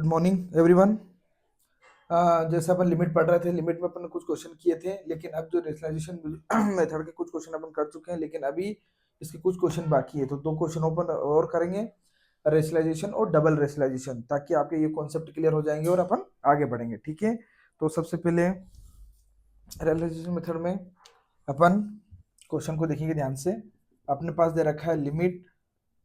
Good morning everyone. जैसे अपन limit पढ़ रहे थे, लिमिट में अपन ने कुछ क्वेश्चन किए थे, लेकिन अब जो रेशनलाइजेशन मेथड के कुछ क्वेश्चन अपन कर चुके हैं, लेकिन अभी इसके कुछ क्वेश्चन बाकी है। तो दो क्वेश्चन अपन और करेंगे, रेशनलाइजेशन और डबल रेशनलाइजेशन, ताकि आपके ये कॉन्सेप्ट क्लियर हो जाएंगे और अपन आगे बढ़ेंगे। ठीक है, तो सबसे पहले रेशनलाइजेशन मेथड में अपन क्वेश्चन को देखेंगे ध्यान से। अपने पास दे रखा है लिमिट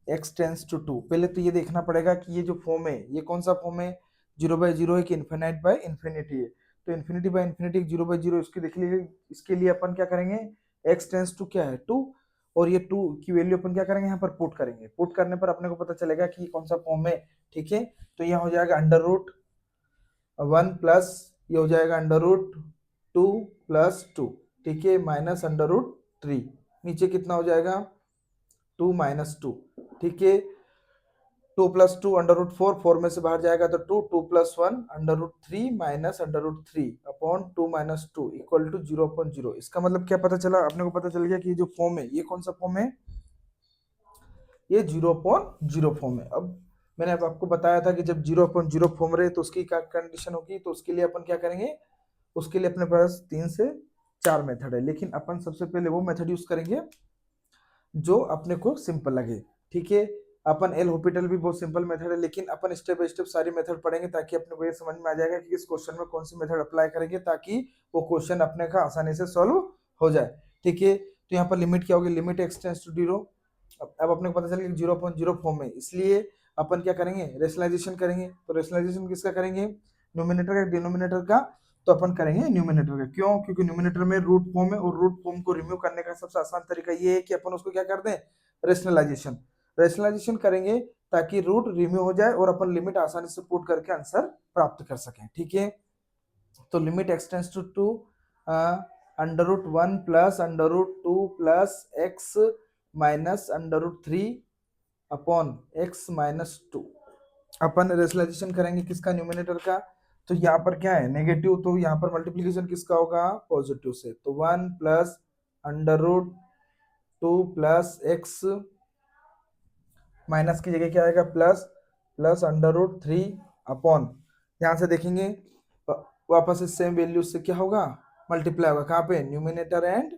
x टेंस टू 2। पहले तो ये देखना पड़ेगा कि ये जो फॉर्म है ये कौन सा फॉर्म है, 0/0 है कि इन्फिनिट बाय इन्फिनिटी है। तो इन्फिनिटी बाय इन्फिनिटी 0/0 इसके देख लीजिए। इसके लिए अपन क्या करेंगे, x टेंस टू क्या है 2, और ये 2 की वैल्यू अपन क्या करेंगे यहाँ पर पुट करेंगे। पुट करने पर अपने को पता चलेगा कि कौन सा फॉर्म है। ठीक है, तो यहाँ हो जाएगा √1 प्लस ये हो जाएगा √2 प्लस 2। ठीक है, माइनस √3, नीचे कितना हो जाएगा 2 माइनस 2। ठीक है, 2 प्लस 2 √4, 4 में से बाहर जाएगा तो 2, 2 plus 1 √3 minus √3 upon 2 minus 2 equal to 0/0। इसका मतलब क्या पता चला अपने को, पता चल गया कि ये जो फॉर्म है ये कौन सा फॉर्म है, ये 0/0 फॉर्म है। अब मैंने अब आपको बताया था कि जब 0/0 फॉर्म रहे तो उसकी क्या कंडीशन होगी। तो उसके लिए अपन क्या करेंगे, उसके लिए अपने पास 3 से 4 मेथड है, लेकिन अपन सबसे पहले वो मेथड यूज करेंगे जो अपने को सिंपल लगे। ठीक है, अपन एल हॉपिटल भी बहुत सिंपल मेथड है, लेकिन अपन स्टेप बाय स्टेप सारी मेथड पढ़ेंगे ताकि अपने को ये समझ में आ जाएगा कि इस क्वेश्चन में कौन सी मेथड अप्लाई करेंगे ताकि वो क्वेश्चन अपने का आसानी से सॉल्व हो जाए। ठीक है, तो यहाँ पर लिमिट क्या होगी, लिमिट x टेंस टू 0। अब अपने को पता चल गया 0/0 फॉर्म है, इसलिए अपन क्या करेंगे, रेशनलाइजेशन करेंगे। तो रेशनलाइजेशन किसका करेंगे, न्यूमिनेटर का डिनोमिनेटर का। तो अपन करेंगे न्यूमिनेटर का, क्यों, क्योंकि न्यूमिनेटर में रूट फॉर्म है, और रूट फॉर्म को रिमूव करने का सबसे आसान तरीका ये है कि अपन उसको क्या कर दें, रेशनलाइजेशन। रेशनलाइजेशन करेंगे ताकि रूट रिमूव हो जाए और अपन लिमिट आसानी से पुट करके आंसर प्राप्त कर सकें। ठीक है, तो limit x tends to 2 √1 plus √2 plus x minus √3 upon x minus 2। अपन रेशनलाइजेशन करेंगे किसका, न्यूमिनेटर का। तो यहाँ पर क्या है, नेगेटिव, तो यहाँ पर मल्टीप्लीकेशन किसका होगा, पॉजिटिव से। तो 1 प्लस √2 प्लस x माइनस की जगह क्या आएगा, प्लस प्लस √3 अपॉन, यहाँ से देखेंगे वापस इस सेम वैल्यू से क्या होगा, मल्टीप्लाई होगा। कहाँ पे, न्यूमिनेटर एंड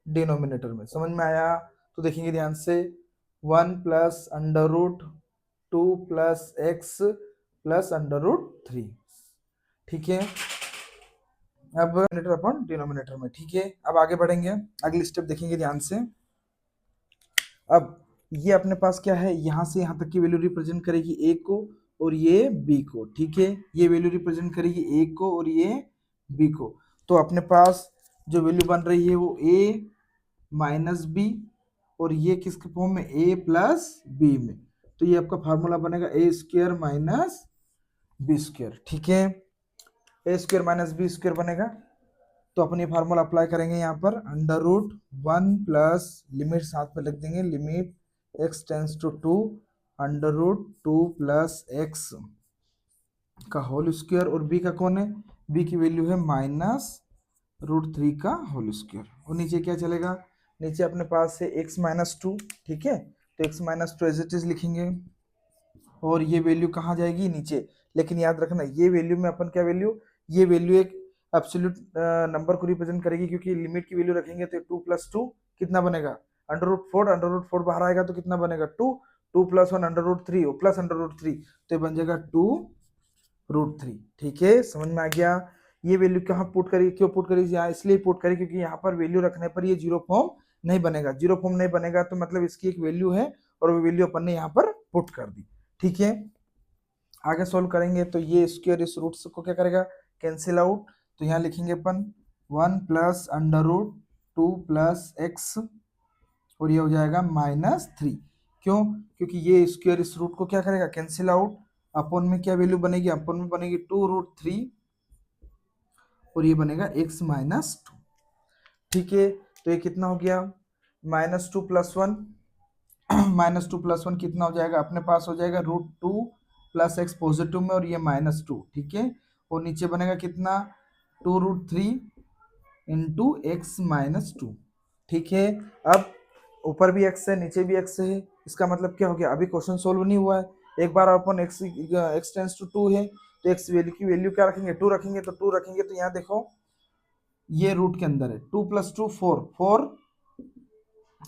डिनोमिनेटर में। समझ में आया, तो देखेंगे ध्यान से। 1 प्लस √2 प्लस x प्लस √3। ठीक है, अब डिनोमिनेटर अपॉन डिनोमिनेटर में। ठीक है, अब आगे बढ़ेंगे, अगली स्टेप देखेंगे ध्यान से। अब ये अपने पास क्या है, यहाँ से यहाँ तक की वैल्यू रिप्रेजेंट करेगी a को और ये b को। ठीक है, ये वैल्यू रिप्रेजेंट करेगी a को और ये b को। तो अपने पास जो वैल्यू बन रही है वो a माइनस b, और ये किसके फॉर्म में, a प्लस b में। तो ये आपका फार्मूला बनेगा a² माइनस b²। ठीक है, a² माइनस b² बनेगा। तो अपन ये फार्मूला अप्लाई करेंगे यहाँ पर, √1 प्लस लिमिट साथ में लिख देंगे, limit x tends to 2 √2 plus x का होल स्क्वायर, और b का कौन है, b की वैल्यू है -√3 का होल स्क्वायर। और नीचे क्या चलेगा, नीचे अपने पास है x माइनस 2। ठीक है, तो x minus 2 as it is लिखेंगे, और ये वैल्यू कहाँ जाएगी, नीचे। लेकिन याद रखना ये वैल्यू में अपन क्या वैल्यू, ये वैल्यू एक एब्सोल्यूट नंबर को रिप्रेजेंट करेगी, क्योंकि लिमिट की वैल्यू रखेंगे तो 2 प्लस 2 कितना बनेगा, √4 बाहर आएगा तो कितना बनेगा 2, 2 प्लस 1 √3 और प्लस √3, तो ये बन जाएगा 2√3। ठीक है, समझ में आ गया। ये वैल्यू कहाँ पुट करी, क्यों पुट करी, यहाँ इसलिए पुट करी क्योंकि यहाँ पर वैल्यू रखने पर ये जीरो फॉर्म नहीं बनेगा। जीरो फॉर्म नहीं बनेगा तो मतलब इसकी एक वैल्यू है और वो वैल्यू अपन ने यहाँ पर पुट कर दी। ठीक है, आगे सोल्व करेंगे तो ये स्क्वायर इस रूट को क्या करेगा, कैंसिल आउट। तो यहाँ लिखेंगे अपन 1 प्लस √2 प्लस x, और ये हो जाएगा -3। क्यों, क्योंकि ये स्क्वायर इस रूट को क्या करेगा, कैंसिल आउट। अपन में क्या वैल्यू बनेगी, अपन में बनेगी 2√3, और ये बनेगा x माइनस 2। ठीक है, तो ये कितना हो गया, -2 प्लस 1 -2 प्लस 1 कितना हो जाएगा, अपने पास हो जाएगा √2 प्लस x पॉजिटिव में और ये -2। ठीक है, और नीचे बनेगा कितना, 2√3 इंटू x माइनस 2। ठीक है, अब ऊपर भी x है नीचे भी x है, इसका मतलब क्या हो गया, अभी क्वेश्चन सोल्व नहीं हुआ है, एक बार अपन x x टेंस टू 2 है तो x वैल्यू की वैल्यू क्या रखेंगे 2 रखेंगे, तो 2 रखेंगे तो यहाँ देखो ये रूट के अंदर है 2 + 2 4 4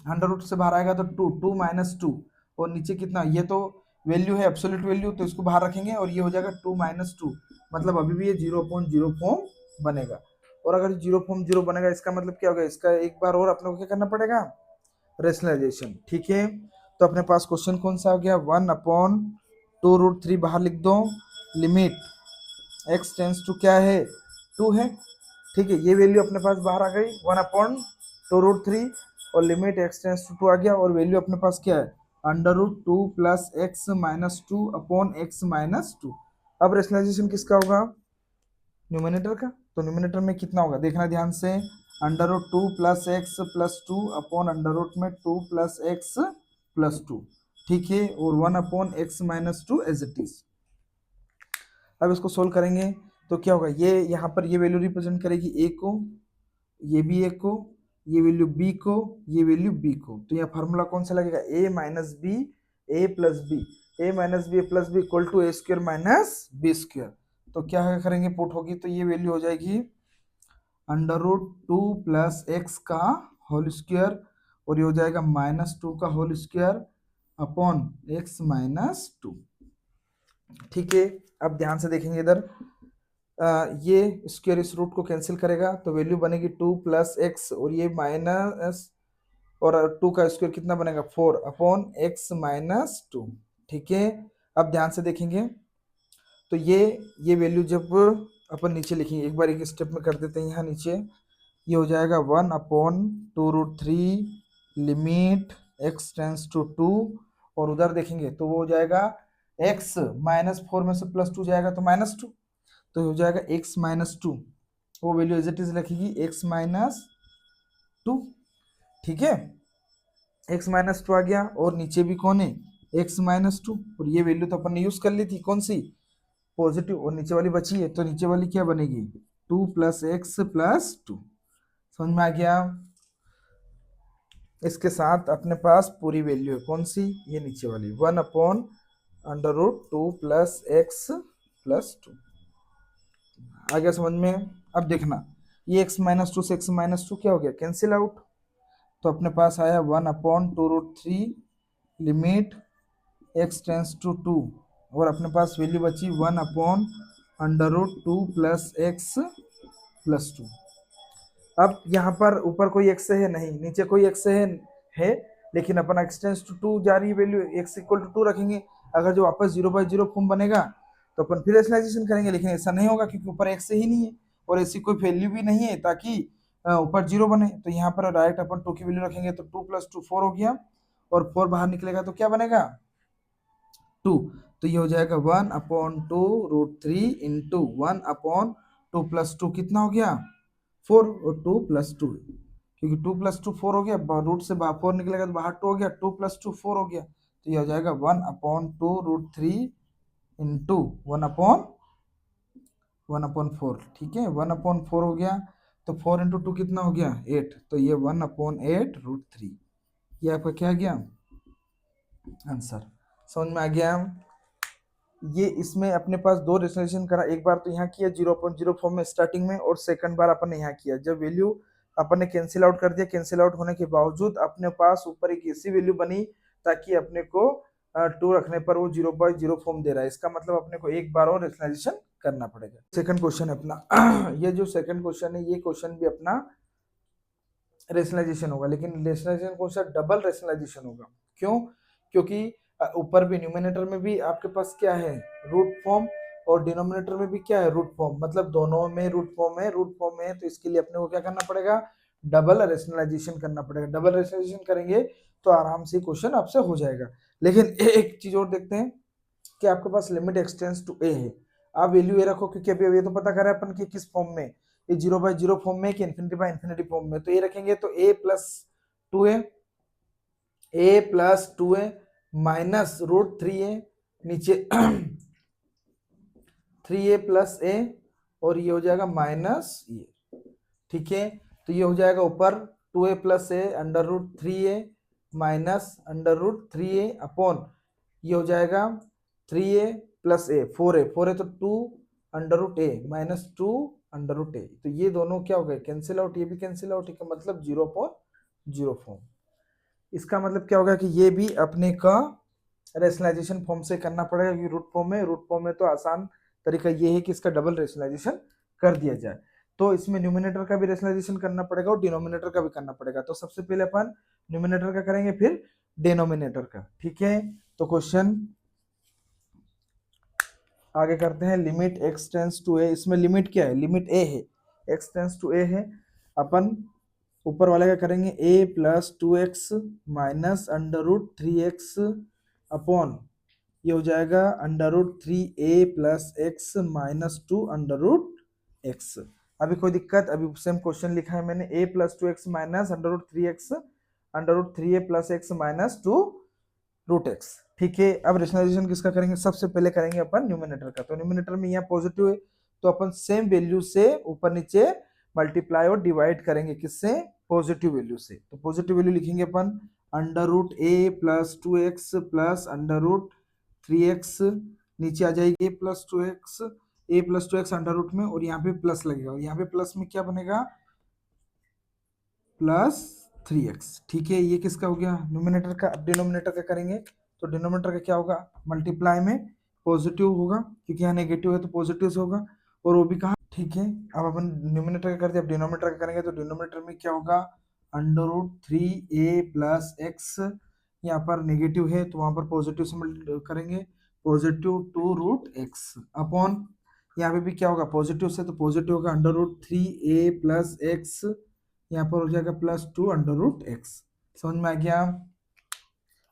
अंडर रूट से बाहर आएगा तो 2 2 - 2 और नीचे कितना, ये तो वैल्यू है एब्सोल्यूट वैल्यू तो इसको बाहर रखेंगे और ये हो जाएगा 2 - 2 मतलब अभी भी ये 0.0 फॉर्म बनेगा। और अगर 0 फॉर्म 0 बनेगा इसका मतलब क्या होगा, इसका एक बार और अपने को क्या करना पड़ेगा, रेशनलाइजेशन। ठीक है, तो अपने पास क्वेश्चन कौन सा आ गया, 1/2√3 बाहर लिख दो, लिमिट x टेंस टू क्या है 2 है। ठीक है, ये वैल्यू अपने पास बाहर आ गई 1/2√3 और लिमिट x टेंस टू 2 आ गया और वैल्यू अपने पास क्या है √2 + x - 2 अपॉन x - 2। अब रेशनलाइजेशन किसका होगा, न्यूमिनेटर का। तो न्यूमिनेटर में कितना होगा देखना ध्यान से, √2 + x + 2 अपॉन अंडर में 2 + x + 2। ठीक है, और 1/x - 2 एज इट इज। अब इसको सोल्व करेंगे तो क्या होगा, ये यहाँ पर ये वैल्यू रिप्रेजेंट करेगी a को, ये भी a को, ये वैल्यू b को, ये वैल्यू b को। तो यहाँ फार्मूला कौन सा लगेगा, a - b a + b, a - b + b equal to a² - b²। तो क्या करेंगे, पुट होगी तो ये वैल्यू हो जाएगी √2 + x का होल स्क्वायर और ये हो जाएगा -2 का होल स्क्वायर अपॉन x - 2। ठीक है, अब ध्यान से देखेंगे इधर, ये स्क्वायर इस रूट को कैंसिल करेगा तो वैल्यू बनेगी 2 + x और ये माइनस और 2 का स्क्वायर कितना बनेगा 4 अपॉन x - 2। ठीक है, अब ध्यान से देखेंगे तो ये वैल्यू जब अपन नीचे लिखेंगे, एक बार एक स्टेप में कर देते हैं यहाँ नीचे, ये हो जाएगा 1/2√3 लिमिट x टेंस टू 2 और उधर देखेंगे तो वो हो जाएगा x -4 में से +2 जाएगा तो -2 तो हो जाएगा x - 2, वो वैल्यू एज इट इज रखेगी x - 2। ठीक है, x - 2 आ गया और नीचे भी कौन है x - 2 और ये वैल्यू तो अपन ने यूज कर ली थी कौन सी पॉजिटिव और नीचे वाली बची है तो नीचे वाली क्या बनेगी 2 + x + 2। समझ में आ गया, इसके साथ अपने पास पूरी वैल्यू है कौन सी, ये नीचे वाली 1/√2 + x + 2 आ गया समझ में। अब देखना ये x - 2 से x - 2 क्या हो गया कैंसिल आउट, तो अपने पास आया 1/2√3 लिमिट x टेंस टू 2 और अपने पास वैल्यू बची 1/√2 + x + 2। अब यहाँ पर ऊपर कोई x है नहीं, नीचे कोई x है लेकिन अपन x टेंस टू 2 जा रही है वैल्यू x = 2 रखेंगे। अगर जो वापस 0/0 फॉर्म बनेगा तो अपन फिर रेशनलाइजेशन करेंगे, लेकिन ऐसा नहीं होगा क्योंकि ऊपर x ही नहीं है और ऐसी कोई वैल्यू भी नहीं है ताकि ऊपर 0 बने। तो यहाँ पर डायरेक्ट अपन 2 की वैल्यू रखेंगे तो 2 + 2 4 हो गया और 4 बाहर निकलेगा तो क्या बनेगा 2। तो ये हो जाएगा 1/2√3 इंटू 1/2 + 2 कितना हो गया 4 और 2 + 2 क्योंकि 2 + 2 4 हो गया, रूट से 4 निकलेगा तो बाहर 2 हो गया, 2 + 2 4 हो गया तो ये हो जाएगा 1/2√3 इंटू 1/4। ठीक है, 1/4 हो गया तो 4 × 2 कितना हो गया 8, तो ये 1/8√3 ये आपका क्या आ गया आंसर। समझ में आ गया, ये इसमें अपने पास दो रेशनलाइजेशन करा, एक बार तो यहाँ किया 0.0 फॉर्म में स्टार्टिंग में और सेकंड बार अपन ने यहाँ किया जब वैल्यू अपन ने कैंसिल आउट कर दिया। कैंसिल आउट होने के बावजूद अपने पास ऊपर एक ऐसी वैल्यू बनी ताकि अपने को 2 रखने पर वो 0.0 फॉर्म दे रहा है, इसका मतलब अपने को एक बार और रेशनलाइजेशन करना पड़ेगा। सेकंड क्वेश्चन अपना ये जो सेकंड क्वेश्चन है ये क्वेश्चन भी अपना रेशनलाइजेशन होगा, लेकिन रेशनलाइजेशन कौन सा डबल रेशनलाइजेशन होगा। क्यों, क्योंकि ऊपर भी न्यूमिनेटर में भी आपके पास क्या है रूट फॉर्म और डिनोमिनेटर में भी क्या है रूट फॉर्म, मतलब दोनों में रूट फॉर्म है तो इसके लिए अपने को क्या करना पड़ेगा डबल रेशनलाइजेशन करना पड़ेगा। डबल रेशनलाइजेशन करेंगे तो आराम से क्वेश्चन आपसे हो जाएगा। लेकिन एक चीज और देखते हैं कि आपके पास limit x tends to a है, आप वैल्यू ए रखो क्योंकि अभी ये तो पता कर रहे हैं अपन कि किस फॉर्म में, ये 0/0 फॉर्म में कि ∞/∞ फॉर्म में, तो ये रखेंगे तो a + 2a माइनस √3a नीचे 3a + a और ये हो जाएगा माइनस ये। ठीक है, तो ये हो जाएगा ऊपर 2a + a √3a minus √3a upon ये हो जाएगा 3a प्लस ए, 4a तो 2 अंडर रूट ए माइनस 2 अंडर रूट ए, तो ये दोनों क्या हो गए, कैंसिल आउट, ये भी कैंसिल आउट, ठीक है, मतलब 0/0 फॉर्म। इसका मतलब क्या होगा कि ये भी अपने का रेशनलाइजेशन फॉर्म से करना पड़ेगा, क्योंकि रूट फॉर्म में तो आसान तरीका ये है कि इसका डबल रेशनलाइजेशन कर दिया जाए। तो इसमें न्यूमिनेटर का भी रेशनलाइजेशन करना पड़ेगा और डिनोमिनेटर का भी करना पड़ेगा। तो सबसे पहले अपन न्यूमिनेटर का करेंगे, फिर डिनोमिनेटर का, ठीक है। तो क्वेश्चन आगे करते हैं, limit x tends to A, इसमें लिमिट क्या है, लिमिट a है, x टेंस टू a है। अपन ऊपर वाले का करेंगे a plus 2x minus under root 3x upon, ये हो जाएगा under root 3a plus x minus 2 under root X. अभी कोई दिक्कत, अभी सेम क्वेश्चन लिखा है मैंने, a plus 2x minus under root 3x under root 3a plus x minus 2 root X, ठीक है। अब रेशनलाइजेशन किसका करेंगे, सबसे पहले करेंगे अपन न्यूमिनेटर का। तो न्यूमिनेटर में यहाँ पॉजिटिव है, तो अपन सेम वैल्यू से ऊपर नीचे मल्टीप्लाई और डिवाइड करेंगे, किससे, पॉजिटिव वैल्यू से। तो पॉजिटिव वैल्यू लिखेंगे अपन under root a plus 2x plus under root 3x, नीचे आ जाएगी a plus 2x under root में, और यहाँ पे प्लस लगेगा, और यहाँ पे प्लस में क्या बनेगा, प्लस 3x, ठीक है। ये किसका हो गया, न्यूमिनेटर का। अब डिनोमिनेटर का करेंगे, तो डिनोमिनेटर का क्या होगा, मल्टीप्लाई में पॉजिटिव होगा, क्योंकि यहाँ नेगेटिव है तो पॉजिटिव से होगा, और वो भी कहाँ, ठीक है। अब अपन न्यूमिनेटर का करते हैं, अब डिनोमिनेटर का करेंगे, तो डिनोमिनेटर में क्या होगा, under root 3a plus x, यहाँ पर नेगेटिव है तो वहां पर पॉजिटिव से करेंगे, पॉजिटिव 2 रूट एक्स अपॉन, यहाँ पे भी क्या होगा, पॉजिटिव से, तो पॉजिटिव होगा under root 3a plus x, यहाँ पर हो जाएगा प्लस 2 अंडर रूट एक्स। समझ में आ गया।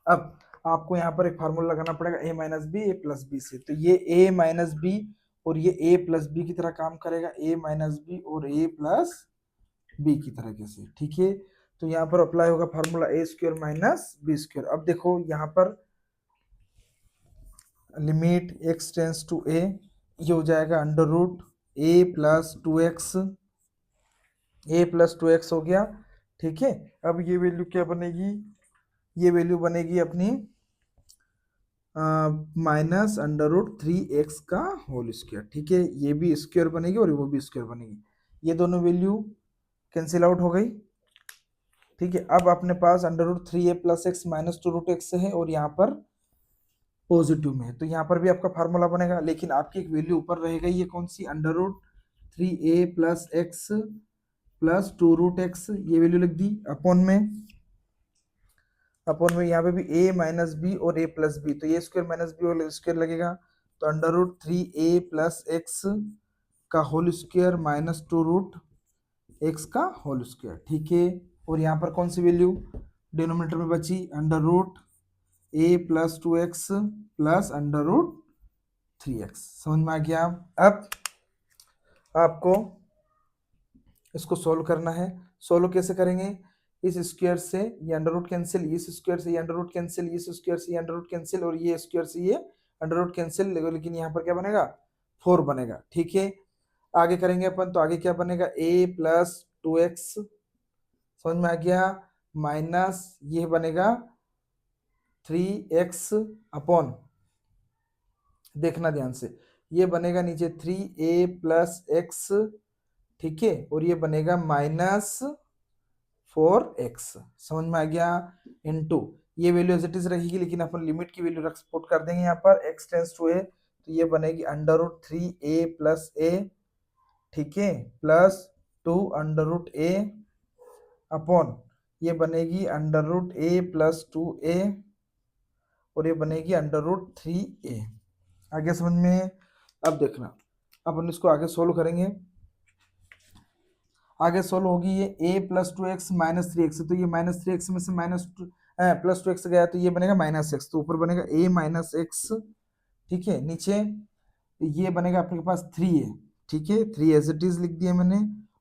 अब आपको यहाँ पर एक फार्मूला लगाना पड़ेगा, a minus B A plus B से, तो ये a माइनस बी और ये a प्लस बी की तरह काम करेगा, a माइनस बी और a प्लस बी की तरह कैसे, ठीक है। तो यहाँ पर अप्लाई होगा formula a square minus B square. अब देखो यहाँ पर limit x tends to a, ये हो जाएगा under root a plus 2x, a plus 2x हो गया, ठीक है। अब ये वैल्यू क्या बनेगी, ये वैल्यू बनेगी अपनी माइनस अंडर रूट 3x का होल स्क्वायर, ठीक है। ये भी स्क्वायर बनेगी और वो भी स्क्वायर बनेगी, ये दोनों वैल्यू कैंसिल आउट हो गई, ठीक है। अब अपने पास under root 3a plus x minus 2 root x है, और यहाँ पर पॉजिटिव में है, तो यहाँ पर भी आपका फार्मूला बनेगा, लेकिन आपकी एक वैल्यू ऊपर रहेगा, ये कौन सी, under root 3a plus x plus 2 root x, ये वैल्यू लिख दी, अपॉन में यहाँ पे भी a माइनस बी और a प्लस बी, तो a square minus b whole square लगेगा, तो under root 3a plus x का whole square minus 2 root x का होल स्क्वायर, ठीक है। और यहाँ पर कौन सी वैल्यू डिनोमिनेटर में बची, under root a plus 2x plus under root 3x। समझ में आ गया। अब आपको इसको सोल्व करना है। सोल्व कैसे करेंगे, इस स्क्वायर से ये अंडर रूट कैंसिल, इस स्क्वायर से ये अंडर रूट कैंसिल, इस स्क्वायर से ये अंडर रूट कैंसिल, और ये स्क्वायर से ये अंडर रूट कैंसिल, लेकिन यहाँ पर क्या बनेगा, 4 बनेगा, ठीक है। आगे करेंगे अपन, तो आगे क्या बनेगा, a प्लस 2x, समझ में आ गया, माइनस ये बनेगा 3x अपॉन, देखना ध्यान से, ये बनेगा नीचे 3a प्लस एक्स, ठीक है, और ये बनेगा माइनस 4x, समझ में आ गया, इनटू ये वैल्यू एज इट इज रहेगी, लेकिन अपन लिमिट की वैल्यू रख पुट कर देंगे यहाँ पर, x टेंस टू a, तो ये बनेगी under root 3a plus a, ठीक है, plus 2 under root a upon, ये बनेगी under root a plus 2a, और ये बनेगी अंडर रूट 3a। आगे समझ में। अब देखना, अपन इसको आगे सोल्व करेंगे, आगे सोल्व होगी ये a plus 2x minus 3x, तो ये माइनस 3x में से माइनस प्लस 2x गया, तो ये बनेगा माइनस x, तो ऊपर बनेगा a माइनस x, ठीक है। नीचे ये बनेगा आपके पास 3a, ठीक है, 3 एज इट इज लिख दिया मैंने,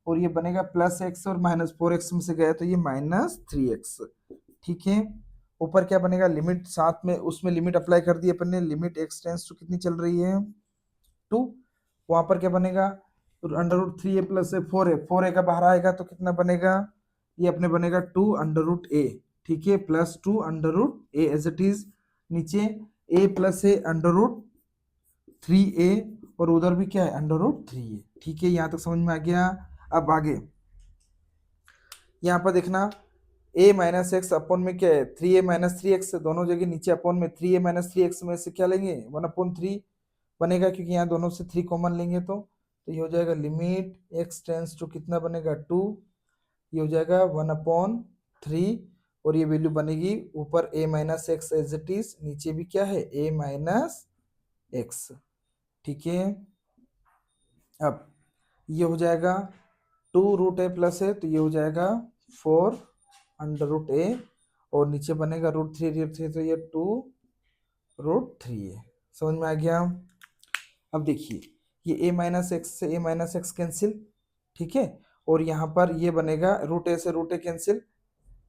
और ये बनेगा प्लस x और माइनस 4x में से गया, तो ये माइनस 3x, ठीक है। ऊपर क्या बनेगा, लिमिट साथ में उसमें लिमिट अप्लाई कर दी अपन ने, लिमिट x टेंस टू कितनी चल रही है, 2, वहां पर क्या बनेगा, under root 3a plus 4a का बाहर आएगा तो कितना बनेगा, ये अपने बनेगा 2 अंडर रूट a, ठीक है, plus 2 under root a as it is, नीचे a plus a under root 3a और उधर भी क्या है √3a। ठीक है, यहाँ तक समझ में आ गया। अब आगे यहाँ पर देखना a माइनस एक्स अपॉन में क्या है 3a माइनस 3x, दोनों जगह नीचे अपॉन में 3a माइनस 3x में से क्या लेंगे 1/3 बनेगा, क्योंकि यहाँ दोनों से 3 कॉमन लेंगे तो ये हो जाएगा लिमिट x टेंस टू कितना बनेगा 2, ये हो जाएगा 1/3 और ये वैल्यू बनेगी ऊपर a minus X as it is, नीचे भी क्या है a माइनस एक्स। ठीक है, अब ये हो जाएगा 2√a प्लस है तो ये हो जाएगा 4√a और नीचे बनेगा √3 तो ये 2√3 है। समझ में आ गया। अब देखिए ये a माइनस एक्स से a माइनस एक्स कैंसिल, ठीक है, और यहाँ पर ये बनेगा √a से √a कैंसिल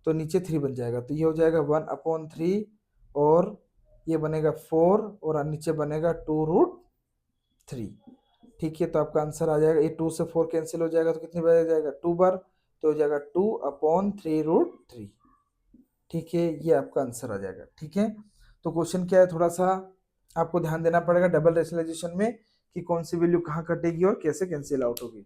तो नीचे 3 बन जाएगा, तो ये हो जाएगा 1/3 और ये बनेगा 4 और नीचे बनेगा 2√3। ठीक है, तो आपका आंसर आ जाएगा, ये 2 से 4 कैंसिल हो जाएगा तो कितनी बार आ जाएगा 2 बार, तो हो जाएगा 2/3√3। ठीक है, ये आपका आंसर आ जाएगा। ठीक है, तो क्वेश्चन क्या है, थोड़ा सा आपको ध्यान देना पड़ेगा डबल रेशनलाइजेशन में कि कौन सी वैल्यू कहाँ कटेगी और कैसे कैंसिल आउट होगी।